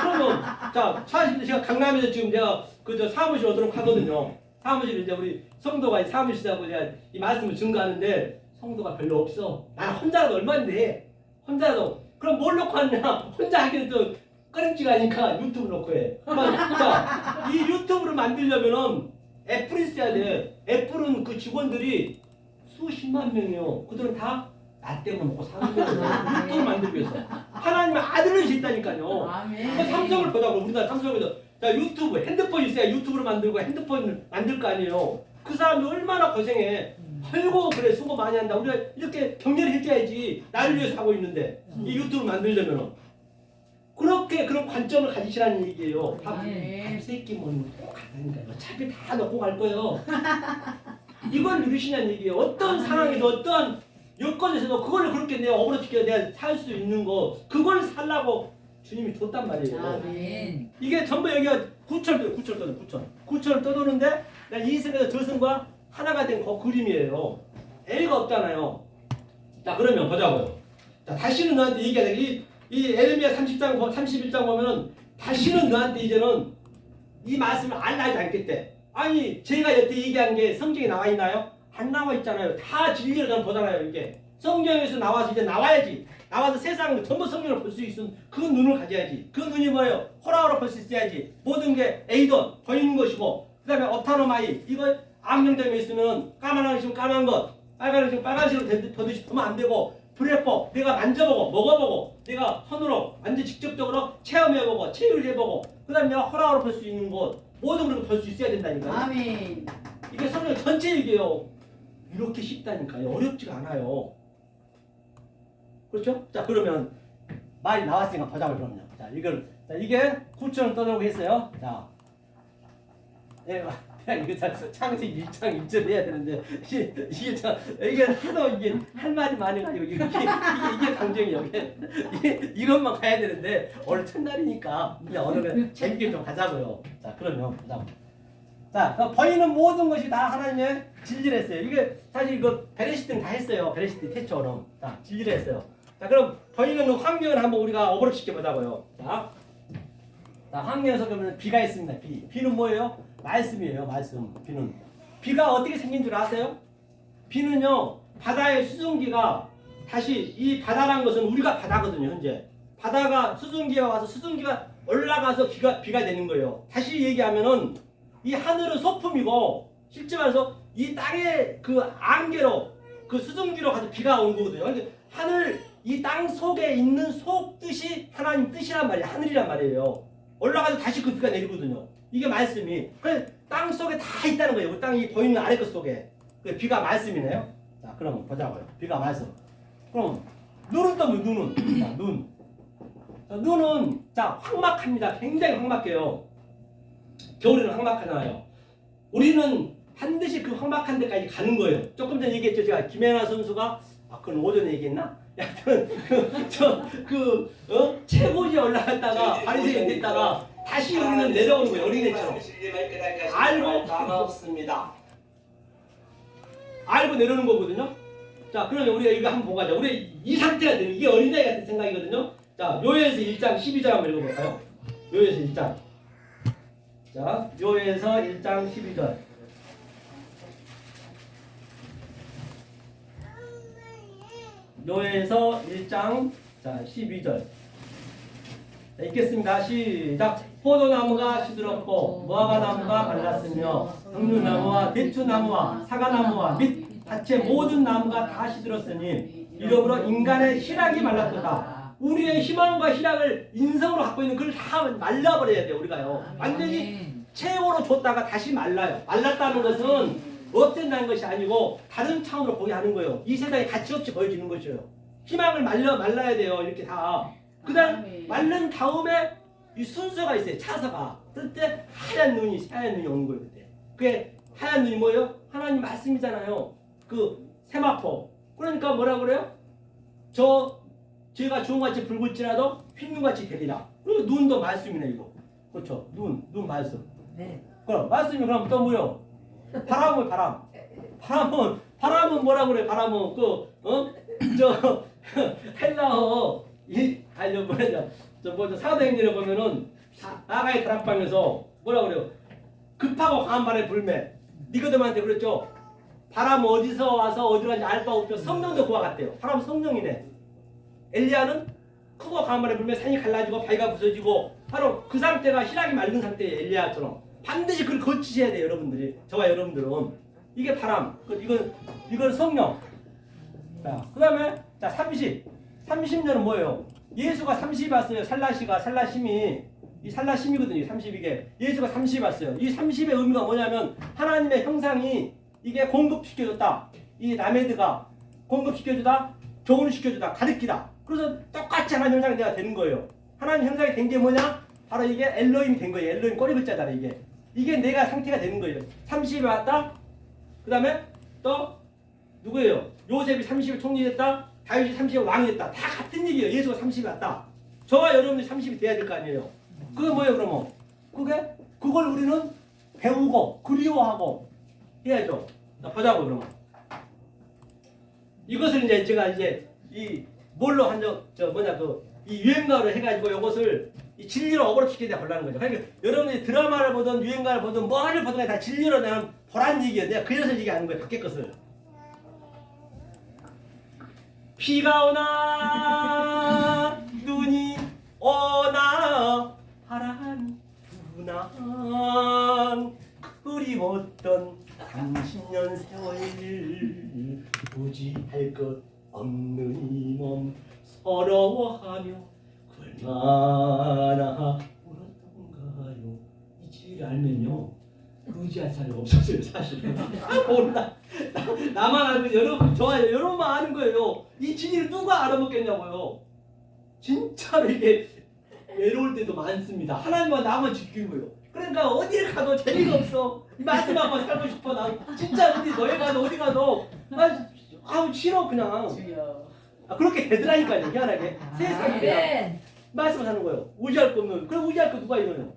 그러면 자 사실 제가 강남에서 지금 제가 그저 사무실 오도록 하거든요. 사무실 이제 우리 성도가 사무실하고 제가 이 말씀을 증거하는데 성도가 별로 없어. 난 혼자라도 얼마인데 혼자라도 그럼 뭘 놓고 하냐? 혼자 하기는 또 꺼림지가 하니까 유튜브 놓고 해. 자, 이 유튜브를 만들려면은 애플이 있어야 돼. 애플은 그 직원들이 수십만 명이요. 그들은 다 나 때문에 먹고 사는 거예요. 유튜브를 만들기 위해서. 하나님의 아들을 짓다니까요. 아멘. 삼성을 보자고. 우리나라 삼성에서 자 유튜브 핸드폰 있어야 유튜브를 만들고 핸드폰을 만들 거 아니에요. 그 사람이 얼마나 고생해. 아이고 그래 수고 많이 한다. 우리가 이렇게 격려를 해줘야지. 나를 위해서 하고 있는데 이 유튜브 만들려면은 그렇게 그런 관점을 가지시라는 얘기예요. 밥 새끼면 똑같다니까요. 어차피 다 넣고 갈 거예요. 이걸 누리시냐는 얘기예요. 어떤 상황에서 어떠한 여건에서도 그걸 그렇게 내가 어그러지게 내가 살 수 있는 거 그걸 살라고 주님이 줬단 말이에요. 아멘. 이게 전부 여기가 구철을 떠도는데 난 이 세상에서 저승과 하나가 된 그 그림이에요. 애가 없잖아요. 자 그러면 보자고요. 자 다시는 너한테 얘기하자. 이 에레미야 31장 보면은 다시는 너한테 이제는 이 말씀을 알라 하지 않겠대. 아니 제가 여태 얘기한 게 성경에 나와 있나요? 안 나와 있잖아요. 다 진리를 저는 보잖아요. 이게 성경에서 나와서 이제 나와야지. 나와서 세상을 전부 성경을 볼 수 있는 그 눈을 가져야지. 그 눈이 뭐예요? 호라호라 볼 수 있어야지. 모든 게 에이돈 보이는 것이고, 그 다음에 오타노마이 이거 안경점에 있으면 까만하게 있으면 까만 것, 빨간색 있으면 빨간색으로 더듯이 보면 안 되고, 불해법 내가 만져보고 먹어보고 내가 손으로 완전 직접적으로 체험해보고 체육을 해보고, 그 다음에 내가 호라호라 볼 수 있는 곳 모든 걸 볼 수 있어야 된다니까요. 아멘. 이게 성경 전체 얘기예요. 이렇게 쉽다니까요. 어렵지가 않아요. 그렇죠? 자, 그러면 말이 나왔으니까 보자고 그럼요. 자, 이게 9천원 떠나고 했어요. 자, 예, 이거 창세기 1장 1절 해야 되는데 이게 하도 이게 할 말이 많아가지고 이게 강정이에요. 이것만 가야 되는데 오늘 첫날이니까 그냥 오늘은 재밌게 좀 가자고요. 자, 그러면 보자고. 자, 보이는 모든 것이 다 하나님의 진리를 했어요. 이게 사실 이거 베레시트는 다 했어요. 베레시트 태초는 다 진리를 했어요. 자, 그럼 보이는 환경을 한번 우리가 오버랩 시켜보자고요. 자, 환경에서 그러면 비가 있습니다. 비는 뭐예요? 말씀이에요. 말씀. 비가 어떻게 생긴 줄 아세요? 비는요, 바다의 수증기가 다시 이 바다란 것은 우리가 바다거든요. 현재 바다가 수증기가 와서 수증기가 올라가서 비가 되는 거예요. 다시 얘기하면은 이 하늘은 소품이고 실제 말해서 이 땅의 그 안개로 그 수증기로 가서 비가 온 거거든요. 그러니까 하늘 이 땅 속에 있는 속뜻이 하나님 뜻이란 말이에요. 하늘이란 말이에요. 올라가서 다시 그 비가 내리거든요. 이게 말씀이. 그래서 땅 속에 다 있다는 거예요. 그 땅이 보이는 아래 것 속에. 그 비가 말씀이네요. 자, 그럼 보자고요. 비가 말씀. 그럼 눈은 또 뭐? 눈은 자, 눈. 자, 눈은 자 황막합니다. 굉장히 황막해요. 겨울에는 황막하잖아요. 우리는 반드시 그 황막한 데까지 가는 거예요. 조금 전에 얘기했죠. 제가 김연아 선수가 그건 오전에 얘기했나? 하여튼 최고지에 올라갔다가 바리새인 됐다가 다시 우리는 내려오는 거예요. 어린애처럼. 알고 반갑습니다. 알고 내려오는 거거든요. 자, 그러면 우리가 이거 한번 보고 가자. 우리 이 상태가 되는 이게 어린아이 같은 생각이거든요. 자, 요에서 1장 12절 한번 읽어볼까요? 요에서 1장. 자, 요에서 1장 12절. 요에서 1장 자 12절. 자, 읽겠습니다. 시작. 포도나무가 시들었고 무화과나무가 말랐으며 석류나무와 대추나무와 사과나무와 및 밭의 모든 나무가 다 시들었으니 이러므로 인간의 희락이 말랐도다. 우리의 희망과 희락을 인성으로 갖고 있는 그걸 다 말라버려야 돼요. 우리가요. 완전히 최고로 줬다가 다시 말라요. 말랐다는 것은 없앤다는 것이 아니고 다른 차원으로 보게 하는 거예요. 이 세상에 가치 없이 보여지는 것이에요. 희망을 말라야 돼요. 이렇게 다. 그 다음 말른 다음에 이 순서가 있어요. 차서가. 그때 하얀 눈이 오는 거예요. 그때. 그게 하얀 눈이 뭐예요? 하나님 말씀이잖아요. 그 세마포. 그러니까 뭐라 그래요? 저희가 주홍같이 붉을지라도 흰눈같이 되리라. 그리고 눈도 말씀이네 이거. 그렇죠. 눈 말씀. 네. 그럼 말씀이 그럼 또 뭐요? 바람은 바람은 뭐라 그래? 바람은 헬라어 사도행전에 보면은 아가의 다락방에서 뭐라 그래요? 급하고 강한 바람에 불매. 니거데모한테 그랬죠. 바람 어디서 와서 어디로 가는지 알 바 없죠. 성령도 그와 같대요. 바람 성령이네. 엘리야는 크고 강한 바람에 불매 산이 갈라지고 바위가 부서지고 바로 그 상태가 희락이 맑은 상태예요. 엘리야처럼. 반드시 그걸 거치셔야 돼요. 여러분들이. 저와 여러분들은. 이게 바람. 이건 성령. 자, 그 다음에 자 30년은 뭐예요? 예수가 30 왔어요. 살라심이 이 살라심이거든요. 30이게 예수가 30 왔어요. 이 30의 의미가 뭐냐면 하나님의 형상이 이게 공급시켜줬다. 이 라메드가 공급시켜주다, 교훈시켜주다, 가르치다. 그래서 똑같이 하나님 형상이 내가 되는 거예요. 하나님 형상이 된 게 뭐냐? 바로 이게 엘로힘이 된 거예요. 엘로힘 꼬리 글자잖아 이게. 이게 내가 상태가 되는 거예요. 30에 왔다. 그 다음에 또 누구예요? 요셉이 30에 총리됐다. 다윗이 30에 왕이 됐다. 다 같은 얘기예요. 예수가 30에 왔다. 저와 여러분이 30이 돼야 될 거 아니에요. 그게 뭐예요 그러면? 그걸 우리는 배우고 그리워하고 해야죠. 자, 보자고 그러면. 이것을 이제 제가 이 뭘로 이 유행가로 해가지고 이것을 이 진리로 어그로시키게 보려는 거죠. 그러니까 여러분이 드라마를 보든 유행가를 보든 뭐를 보든 다 진리로 내가 보라는 얘기예요. 내가 그래서 얘기하는 거예요. 밖에 것을. 비가 오나 눈이 오나 바람 부나 그리웠던 30년 세월 부지할 것 없는 이 몸 서러워하며 얼마나 울었던가요. 이지를 알면요 의지할 사람이 없었어요 사실은. 몰라. 나만 알고 여러분 좋아요. 여러분만 아는 거예요. 이 진리를 누가 알아먹겠냐고요. 진짜로 이게 외로울 때도 많습니다. 하나님만 나만 지키는 거예요. 그러니까 어디를 가도 재미가 없어. 이 말씀하고 살고 싶어. 나 진짜 어디 너희 가도 어디 가도 아우 싫어 그냥. 그렇게 되더라니까요. 희한하게 세상이 그냥 말씀을 하는 거예요. 의지할 거 없는. 그럼 의지할 거 누가 이거요?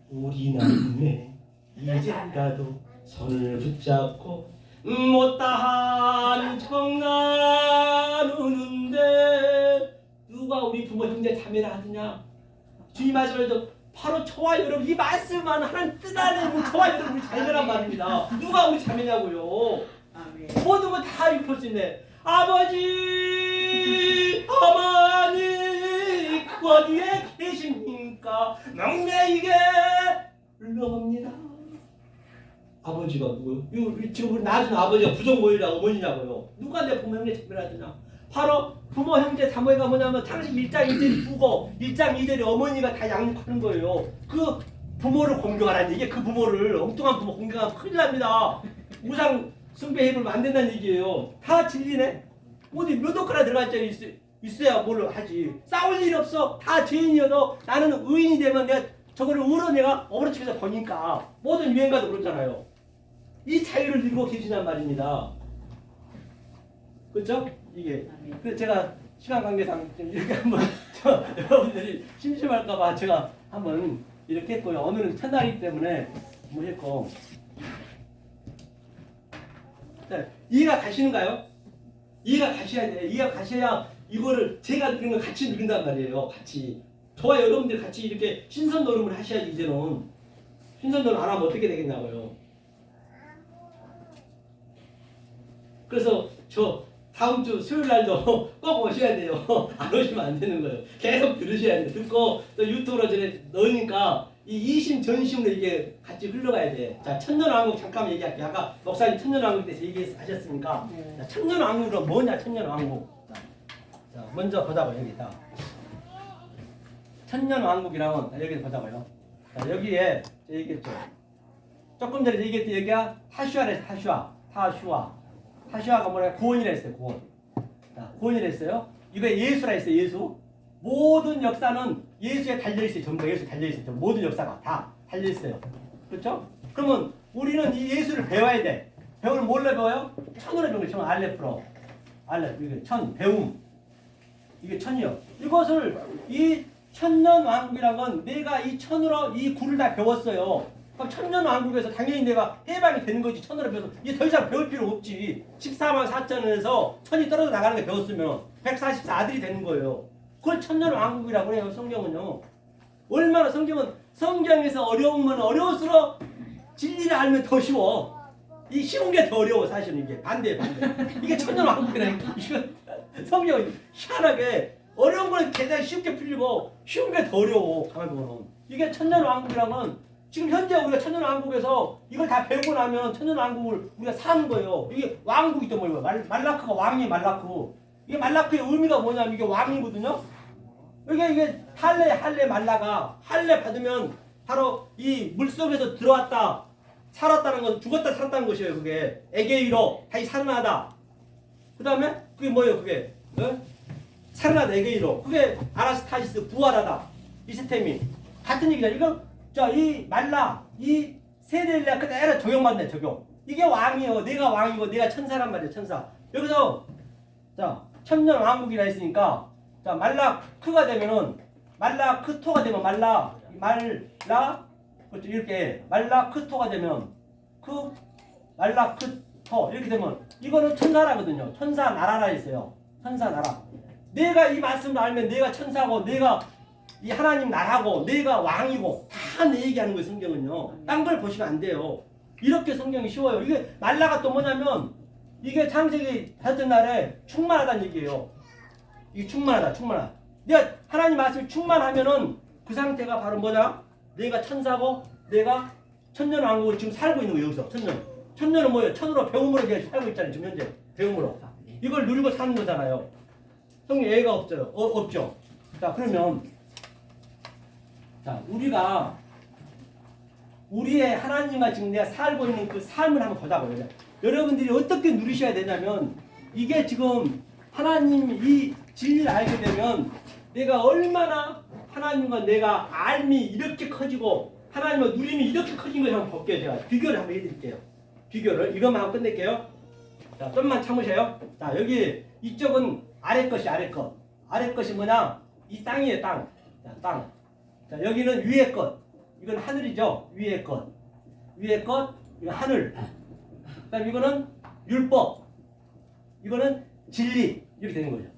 우리 남매 이제라도 손을 붙잡고 못다한 청난 우는데 누가 우리 부모 형제 자매를 하느냐? 주님 말씀에도 바로 저와 여러분 이 말씀만 하나님 뜻안에 저와 여러분이 자매란 말입니다. 누가 우리 자매냐고요? 모든 거 다 입을 수 있네. 아버지 어머니 어디에 계십니까? 명매에게 불러봅니다. 아버지가 누구요? 지금 우리 낳아준 아버지가 부정모이라 어머니냐고요. 누가 내 부모 형제 자매를 하느냐? 바로 부모 형제 자매가 뭐냐면 당신 1장 2절이 부고 1장 2절이 어머니가 다 양육하는 거예요. 그 부모를 공경하라는 얘기. 그 부모를 엉뚱한 부모 공경하면 큰일 납니다. 우상 숭배 해불면 안 된다는 얘기예요. 다 진리네. 어디 몇 억가나 들어갈 자리 있어야 뭘 하지. 싸울 일이 없어. 다 죄인이어도 나는 의인이 되면 내가 저거를 의로 내가 어그로치면서 보니까 모든 유행가도 그렇잖아요. 이 자유를 누리고 계시단 말입니다. 그렇죠? 이게 그래서 제가 시간 관계상 좀 이렇게 한번 여러분들이 심심할까봐 제가 한번 이렇게 했고요. 오늘은 첫날이기 때문에 뭐 했고. 자, 이해가 가시는가요? 이해가 가셔야 돼요. 이해가 가셔야 이거를 제가 누린 걸 같이 누린단 말이에요. 같이. 저와 여러분들 같이 이렇게 신선 노름을 하셔야지 이제는. 신선 노름 안 하면 어떻게 되겠냐고요. 그래서 저 다음 주 수요일 날도 꼭 오셔야 돼요. 안 오시면 안 되는 거예요. 계속 들으셔야 돼요. 듣고 또 유튜브로 전에 넣으니까 이 이심 전심으로 이게 같이 흘러가야 돼. 자, 천년왕국 잠깐 얘기할게요. 아까 목사님 천년왕국 대해서 얘기하셨으니까 자, 천년왕국은 뭐냐? 천년왕국. 자, 먼저 보자고요. 여기다. 천년왕국이라면 여기 보자고요. 자, 여기에 얘기했죠. 조금 전에 얘기했던 여기가 타슈아래서 타슈아가 뭐냐? 구원이라 했어요. 구원. 자, 구원이라 했어요. 이거 예수라 했어요. 예수. 모든 역사는 예수에 달려있어요. 전부 다 예수에 달려있어요. 모든 역사가 다 달려있어요. 그렇죠? 그러면 우리는 이 예수를 배워야 돼. 배우는 뭘로 배워요? 천으로 배우는 거죠. 알레프로. 이게 천, 배움. 이게 천이요. 이것을 이 천년왕국이란 건 내가 이 천으로 이 구를 다 배웠어요. 그럼 천년왕국에서 당연히 내가 해방이 되는 거지. 천으로 배워서 이제 더 이상 배울 필요 없지. 14만 4천에서 천이 떨어져 나가는 게 배웠으면 144아들이 되는 거예요. 그걸 천년왕국이라고 해요. 성경은요. 얼마나 성경에서 어려우면 어려울수록 진리를 알면 더 쉬워. 이 쉬운 게 더 어려워. 사실은 이게 반대. 이게 천년왕국이라니까. 성경은 희한하게 어려운 거는 굉장히 쉽게 풀리고 쉬운 게 더 어려워. 가만히 보면 이게 천년왕국이란 건 지금 현재 우리가 천년왕국에서 이걸 다 배우고 나면 천년왕국을 우리가 사는 거예요. 이게 왕국이 또 뭐예요? 말라크가 왕이 말라크. 이게 말라크의 의미가 뭐냐면 이게 왕이거든요. 이게 할례 말라가 할례 받으면 바로 이 물속에서 들어왔다 살았다는 건 죽었다 살았다는 것이에요. 그게 에게이로 다시 살아나다. 그 다음에 그게 뭐예요? 그게 살아나다 에게이로. 그게 아라스타시스 부활하다. 이스테미 같은 얘기잖아요. 이거 이 말라 이 세례를 그대로 적용받네. 적용. 이게 왕이에요. 내가 왕이고 내가 천사란 말이에요. 천사. 여기서 자 천년왕국이라 했으니까 자 말라크가 되면은 말라크토가 되면 말라 그렇죠. 이렇게 말라크토가 되면 그 말라크토 이렇게 되면 이거는 천사라거든요. 천사 나라라 했어요. 천사 나라. 내가 이 말씀을 알면 내가 천사고 내가 이 하나님 나라고 내가 왕이고 다 내 얘기하는 거예요. 성경은요. 딴 걸 보시면 안 돼요. 이렇게 성경이 쉬워요. 이게 말라가 또 뭐냐면 이게 창세기 다섯 날에 충만하다는 얘기예요. 이게 충만하다. 내가 하나님 말씀이 충만하면은 그 상태가 바로 뭐냐? 내가 천사고 내가 천년 왕국으로 지금 살고 있는 거예요. 여기서 천년은 뭐예요? 천으로 배움으로 내가 살고 있잖아요. 지금 현재 배움으로 이걸 누리고 사는 거잖아요. 성경 예가 없어요. 없죠. 자 그러면 자 우리가 우리의 하나님과 지금 내가 살고 있는 그 삶을 한번 보자고요. 여러분들이 어떻게 누리셔야 되냐면 이게 지금 하나님 이 진리를 알게 되면 내가 얼마나 하나님과 내가 알미 이렇게 커지고 하나님과 누림이 이렇게 커진 걸 한번 볼게요. 제가 비교를 한번 해드릴게요. 비교를 이것만 하고 끝낼게요. 자 좀만 참으세요. 자 여기 이쪽은 아래 것이 아래 것. 아래 것이 뭐냐? 이 땅이에요. 땅. 자, 땅. 자 여기는 위에 것. 이건 하늘이죠. 위에 것. 위에 것. 이건 하늘. 그다음 이거는 율법. 이거는 진리. 이렇게 되는 거죠.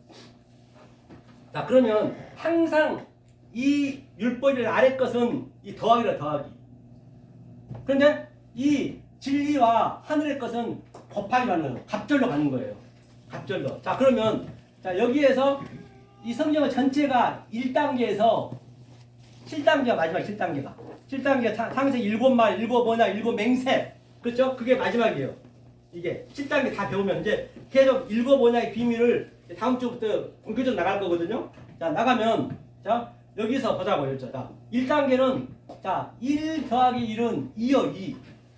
자 그러면 항상 이 율법의 아래 것은 이 더하기라 더하기. 그런데 이 진리와 하늘의 것은 곱하기 가는 거예요. 갑절로 가는 거예요. 갑절로. 자 그러면 자 여기에서 이 성경은 전체가 1단계에서 7단계가 마지막 7단계가. 7단계 창세기 7말, 7번야, 7맹세. 그렇죠? 그게 마지막이에요. 이게 7단계 다 배우면 이제 계속 7번야의 비밀을 다음 주부터 본격적으로 나갈 거거든요. 자 나가면 자 여기서 보자고요. 자 1단계는 자 1 더하기 1은 2요 2.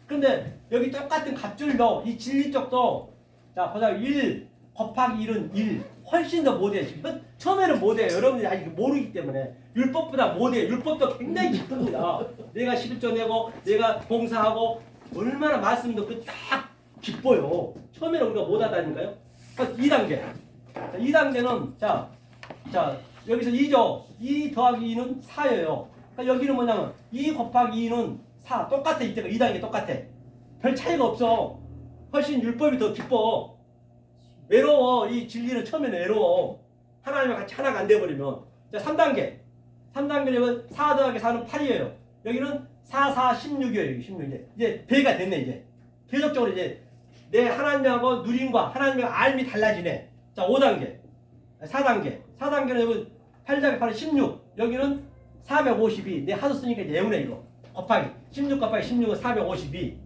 근데 여기 똑같은 갑줄도 이 진리 쪽도 자 보자 1 곱하기 1은 1. 훨씬 더 못해요. 지금 처음에는 못해요. 여러분들이 아직 모르기 때문에 율법보다 못해요. 율법도 굉장히 기쁩니다. 내가 11조 내고 내가 봉사하고 얼마나 말씀 듣고 딱 기뻐요. 처음에는 우리가 못하다니까요. 2단계. 자, 2단계는 자 여기서 2죠. 2 더하기 2는 4예요. 그러니까 여기는 뭐냐면 2 곱하기 2는 4. 똑같아. 이때가 2단계 똑같아. 별 차이가 없어. 훨씬 율법이 더 기뻐. 외로워. 이 진리는 처음에는 외로워. 하나님과 같이 하나가 안 돼버리면. 자 3단계. 3단계는 4 더하기 4는 8이에요. 여기는 4, 4, 16이에요. 여기 16. 이제 배가 됐네. 이제 계속적으로 이제 내 하나님하고 누림과 하나님과 알미 달라지네. 자 5단계. 4단계. 4단계는 여기 8 더하기 8은 16. 여기는 452. 내 하도 쓰니까 내우네 이거. 곱하기. 16 곱하기 16은 452.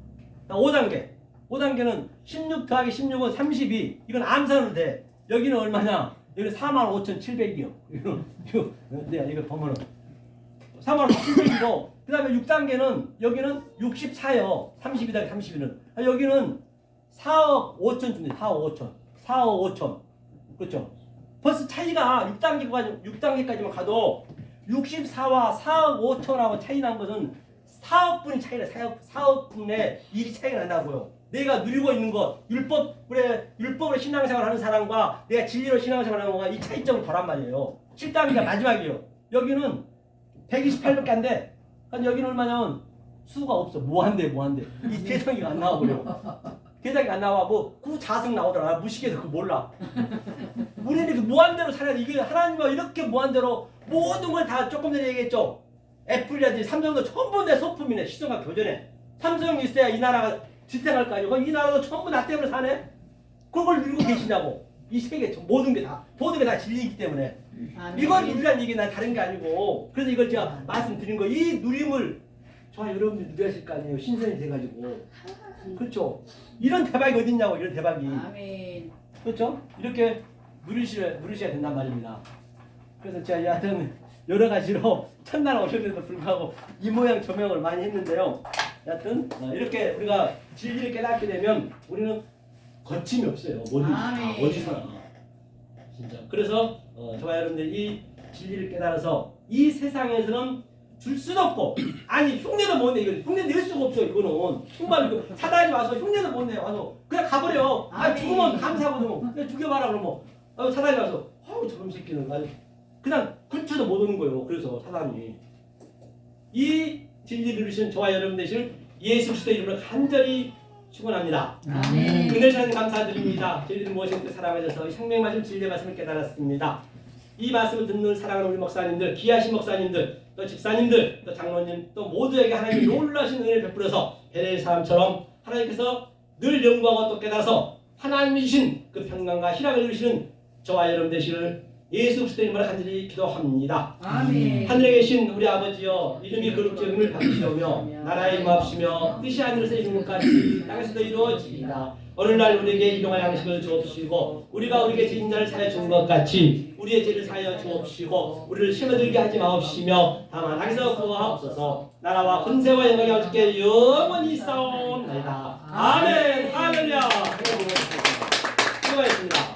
자 5단계. 5단계는 16 더하기 16은 32. 이건 암산으로 돼. 여기는 얼마냐? 여기는 45,700이요. 내가 이거 보면은 45,700이고 그 다음에 6단계는 여기는 64요. 32 더하기 32는. 여기는 4억 5천 준대. 4억 5천. 4억 5천. 그렇죠? 벌써 차이가 6단계까지만 가도 64와 4억 5천하고 차이 난 것은 4억 분이 차이나 4억 분의 일이 차이가 난다고요. 내가 누리고 있는 것, 율법으로 신앙생활 하는 사람과 내가 진리로 신앙생활 하는 거가 이 차이점을 보란 말이에요. 7단계가 마지막이에요. 여기는 128밖에 안 돼. 그러니까 여기는 얼마냐면 수가 없어. 무한대. 이 계산기가 안 나와버려. 계산기가 안 나와. 뭐 구자승 나오더라. 무식해서 그거 몰라. 우리는 그 무한대로 살아야 돼. 이게 하나님과 이렇게 무한대로 모든 걸 다 조금 전에 얘기했죠. 애플이라든지 삼성도 전부 내 소품이네. 시성과 교전에. 삼성이 있어야 이 나라가 지탱할 거 아니고 이 나라도 전부 나 때문에 사네. 그걸 누리고 계시냐고. 이 세계 모든 게 다 진리이기 때문에. 이건 누리란 얘기 난 다른 게 아니고. 그래서 이걸 제가 말씀드린 거. 이 누림을 저 여러분들 누리하실 거 아니에요. 신선이 돼가지고. 그렇죠. 이런 대박이 어딨냐고. 이런 대박이. 아멘. 그렇죠. 이렇게 누리셔야 된단 말입니다. 그래서 제가 여하튼 여러 가지로 첫날 오셨는데도 불구하고 이 모양 조명을 많이 했는데요. 여하튼 이렇게 우리가 진리를 깨닫게 되면 우리는 거침이 없어요. 뭐든지 다 어디서나 진짜. 그래서 저와 여러분들 이 진리를 깨달아서 이 세상에서는 줄 수도 없고 아니 흉내도 못 내. 이거 흉내 낼 수가 없어. 이거는 정말 이거 사단이 와서 흉내도 못 내. 와서 그냥 가버려. 아 죽으면 감사하거든. 그냥 죽여봐라 그러면 사단이 와서 저놈 새끼는 아주 그냥 근처도 못 오는 거예요. 그래서 사단이 이 진리를 누리신 저와 여러분 되실 예수 그리스도의 이름으로 간절히 축원합니다. 아멘. 은혜 주님 감사드립니다. 저희들이 무엇인가 사랑하셔서 생명 맞은 진리의 말씀을 깨달았습니다. 이 말씀을 듣는 사랑하는 우리 목사님들, 귀하신 목사님들, 또 집사님들, 또 장로님, 또 모두에게 하나님이 놀라신 은혜를 베풀어서 베레의 사람처럼 하나님께서 늘 연구하고 또 깨달아서 하나님이 주신 그 평강과 희락을 누리시는 저와 여러분 되시를 예수 그리스도의 이름으로 간절히 기도합니다. 아멘. 하늘에 계신 우리 아버지여, 이름이 거룩히 여김을 받으시오며 나라의 임하옵시며 뜻이 하늘에서 이룬 것 같이 땅에서도 이루어지이다. 어느 날 우리에게 일용할 양식을 주옵시고 우리가 우리에게 죄진 자를 사하여 준 것 같이 우리의 죄를 사하여 주옵시고 우리를 시험에 들게 하지 마옵시며 다만 악에서 구하옵소서. 나라와 권세와 영광이 아버지께 영원히 있사옵나이다. 아멘. 할렐루야. 수고하셨습니다.